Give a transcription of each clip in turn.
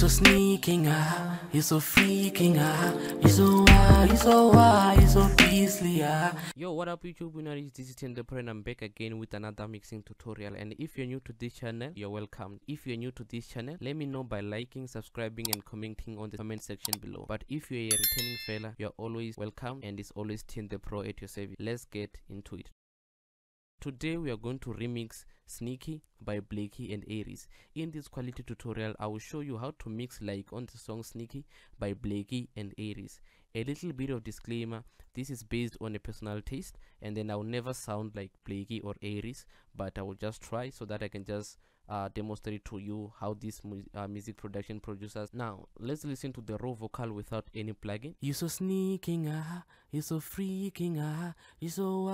so sneaking, you so freaking, you so wild, you so wild, you so beastly, Yo, what up YouTube? This is the Pro and I'm back again with another mixing tutorial. And if you're new to this channel, you're welcome. If you're new to this channel, let me know by liking, subscribing and commenting on the comment section below. But if you're a returning fella, you're always welcome and it's always the Pro at your service. Let's get into it. Today we are going to remix Sneaky by Blackie and A-Reece. In this quality tutorial, I will show you how to mix like on the song Sneaky by Blackie and A-Reece. A little bit of disclaimer, this is based on a personal taste, and then I will never sound like Blackie or A-Reece, but I will just try so that I can just demonstrate to you how this music production producers. Now let's listen to the raw vocal without any plugin. You so sneaking, you so freaking, you so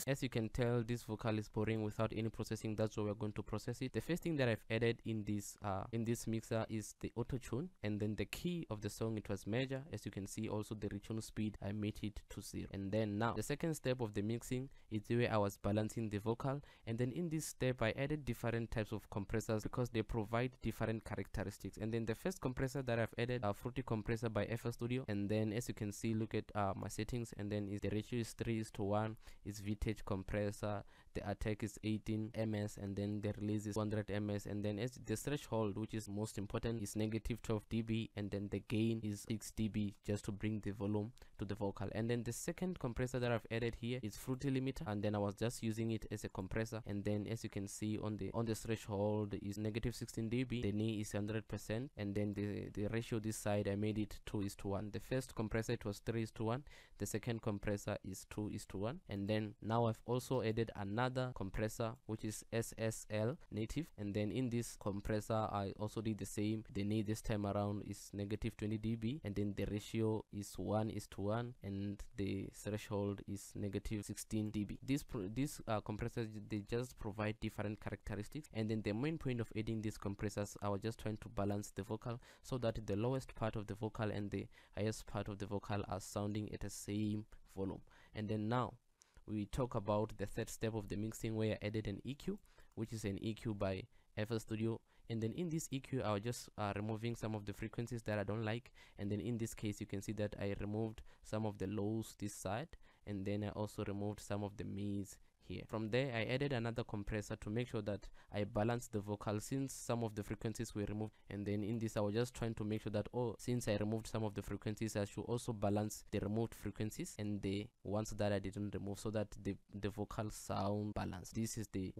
As you can tell, this vocal is boring without any processing. That's why we're going to process it. The first thing that I've added in this mixer is the auto tune, and then the key of the song, it was major. As you can see, also the return speed, I made it to 0. And then now the second step of the mixing is the way I was balancing the vocal, and then in this step I added different types of compressors because they provide different characteristics. And then the first compressor that I've added, a fruity compressor by FL Studio, and then as you can see, look at my settings, and then the ratio is 3:1, is vintage compressor, the attack is 18 ms, and then the release is 100 ms, and then as the threshold, which is most important, is -12 dB, and then the gain is 6 dB just to bring the volume to the vocal. And then the second compressor that I've added here is fruity limiter, and then I was just using it as a compressor. And then as you can see on the threshold is -16 dB, the knee is 100%, and then the ratio this side I made it 2:1. The first compressor, it was 3:1, the second compressor is 2:1. And then now I've also added another compressor which is SSL native, and then in this compressor I also did the same. The knee this time around is -20 dB, and then the ratio is 1:1, and the threshold is -16 dB. These compressors, they just provide different characteristics, and then the main point of adding these compressors, I was just trying to balance the vocal so that the lowest part of the vocal and the highest part of the vocal are sounding at the same volume. And then now we talk about the third step of the mixing, where I added an EQ, which is an EQ by FL Studio. And then in this EQ, I was just removing some of the frequencies that I don't like. And then in this case, you can see that I removed some of the lows this side, and then I also removed some of the mids here. From there, I added another compressor to make sure that I balanced the vocal, since some of the frequencies were removed. And then in this, I was just trying to make sure that, oh, since I removed some of the frequencies, I should also balance the removed frequencies and the ones that I didn't remove, so that the vocal sound balanced. This is the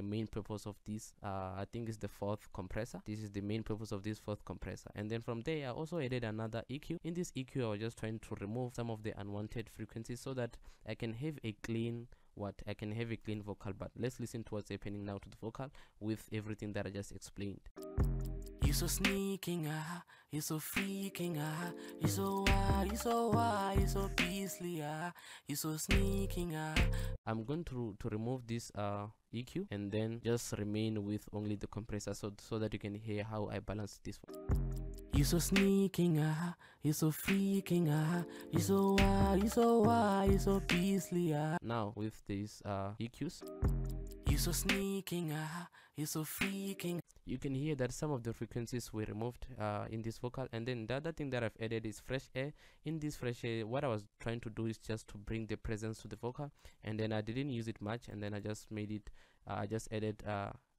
main purpose of this. I think it's the fourth compressor. This is the main purpose of this fourth compressor. And then from there, I also added another EQ. In this EQ, I was just trying to remove some of the unwanted frequencies so that I can have a clean vocal. But let's listen to what's happening now to the vocal with everything that I just explained. You so sneaking, you so freaking, you so wild, you so wild, you so beastly, you so sneaking. I'm going to remove this EQ and then just remain with only the compressor so that you can hear how I balance this one. You so sneaking, you so freaking, you so wild, you so wild, you so beastly. Now with these EQs, you so sneaking, you so freaking. You can hear that some of the frequencies were removed in this vocal. And then the other thing that I've added is fresh air. In this fresh air, what I was trying to do is just to bring the presence to the vocal, and then I didn't use it much, and then I just made it, I just added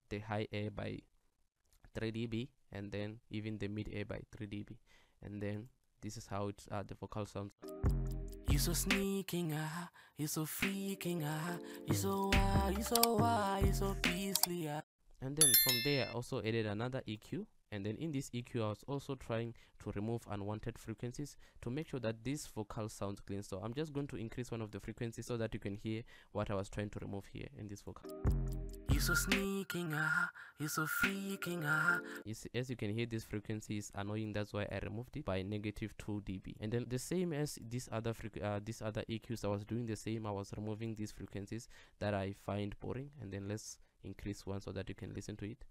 the high air by 3 dB, and then even the mid air by 3 dB, and then this is how it's the vocal sounds. You so sneaking, you so freaking, you so wild, you so wild, you so beastly. And then from there, I also added another EQ, and then in this EQ, I was also trying to remove unwanted frequencies to make sure that this vocal sounds clean. So I'm just going to increase one of the frequencies so that you can hear what I was trying to remove here in this vocal. You so sneaking, you so freaking. As you can hear, this frequency is annoying. That's why I removed it by -2 dB. And then the same as these other EQs, I was doing the same. I was removing these frequencies that I find boring. And then let's increase one so that you can listen to it.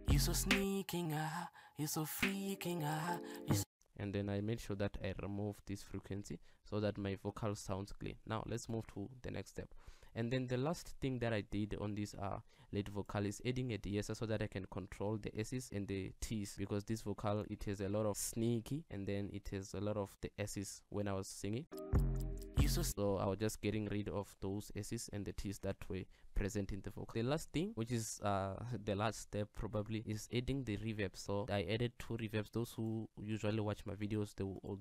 You so sneaking, you so freaking, and then I made sure that I removed this frequency so that my vocal sounds clean. Now let's move to the next step. And then the last thing that I did on this lead vocal is adding a deesser so that I can control the S's and the T's, because this vocal, it has a lot of sneaky and then it has a lot of the S's when I was singing. So I was just getting rid of those S's and the T's that were present in the vocal. The last thing, which is the last step probably, is adding the reverb. So I added 2 reverbs. Those who usually watch my videos,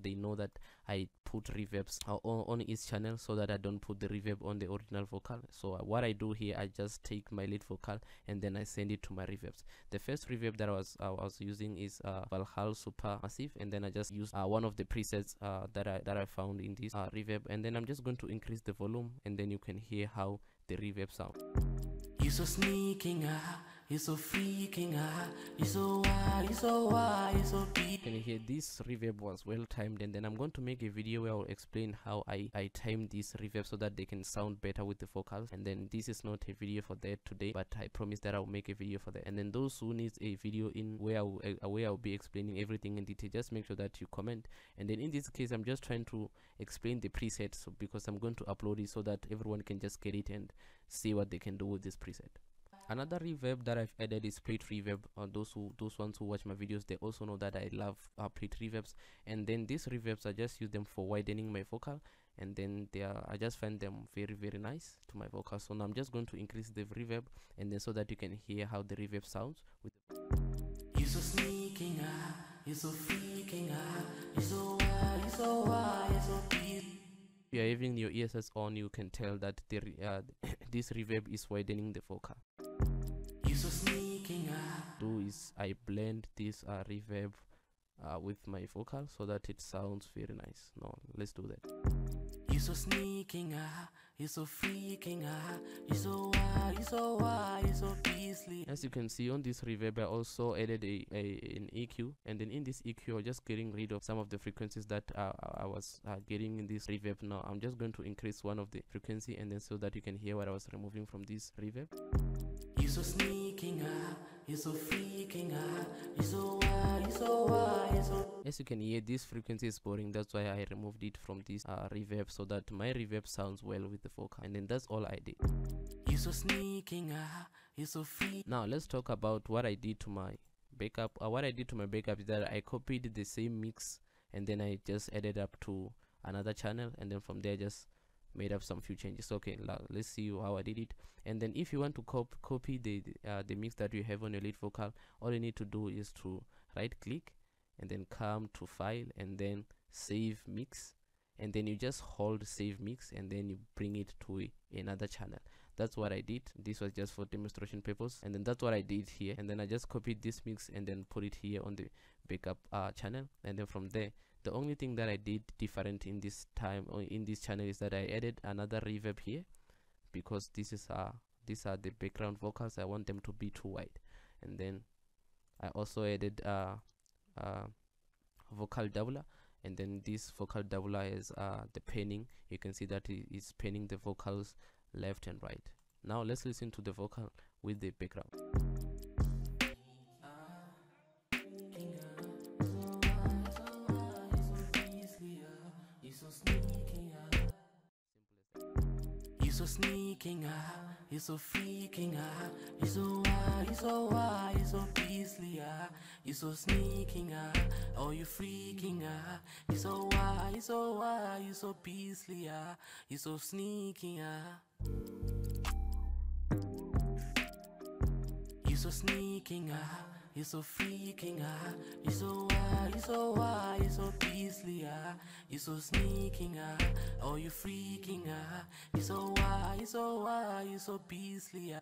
they know that I put reverbs on each channel so that I don't put the reverb on the original vocal. So what I do here, I just take my lead vocal and then I send it to my reverbs. The first reverb that I was using is Valhalla Super Massive, and then I just use one of the presets that I found in this reverb, and then I'm just going to increase the volume, and then you can hear how the reverb sound. You so sneaking, you so freaking, you so wild, you so wild, you so deep. Can you hear this reverb was well timed? And then I'm going to make a video where I'll explain how I timed this reverb so that they can sound better with the vocals. And then this is not a video for that today, but I promise that I'll make a video for that. And then those who need a video in where I'll be explaining everything in detail, just make sure that you comment. And then in this case, I'm just trying to explain the presets, so because I'm going to upload it so that everyone can just get it and see what they can do with this preset. Another reverb that I've added is plate reverb. Those ones who watch my videos, they also know that I love plate reverbs. And then these reverbs, I just use them for widening my vocal, and then I just find them very, very nice to my vocal. So now I'm just going to increase the reverb, and then so that you can hear how the reverb sounds with you so sneaking, you so freaking, you so wild, you so wild, you so deep. If you are having your ears on, you can tell that this reverb is widening the vocal. You so sneaking, Is I blend this reverb with my vocal so that it sounds very nice. Now let's do that. You so sneaking, you so freaking, you so wild, you so wild, you so beastly. As you can see on this reverb, I also added an EQ, and then in this EQ, I'm just getting rid of some of the frequencies that I was getting in this reverb. Now I'm just going to increase one of the frequency, and then so that you can hear what I was removing from this reverb. You so sneaking, you so freaking, you so wild, you so wild, you so. As you can hear, this frequency is boring. That's why I removed it from this reverb so that my reverb sounds well with the vocal. And then that's all I did. You so sneaking, you so free. Now let's talk about what I did to my backup. What I did to my backup is that I copied the same mix, and then I just added up to another channel, and then from there just made up some few changes. Okay, let's see how I did it. And then if you want to copy the mix that you have on your lead vocal, all you need to do is to right click and then come to file and then save mix, and then you just hold save mix and then you bring it to another channel. That's what I did. This was just for demonstration purpose, and then that's what I did here. And then I just copied this mix and then put it here on the backup channel, and then from there the only thing that I did different in this time or in this channel is that I added another reverb here, because these are the background vocals. I want them to be too wide. And then I also added vocal doubler, and then this vocal doubler is the panning. You can see that it is panning the vocals left and right. Now let's listen to the vocal with the background. You so sneaking, you so freaking, you so wild, you so wild, you so beastly, you so sneaking, oh you freaking, you so wild, you so wild, you so beastly, you so sneaking, you so sneaking, you so freaking, you so wild, you so wild, you so beastly, you so sneaking, oh you freaking, you so wild, you so wild, you so beastly.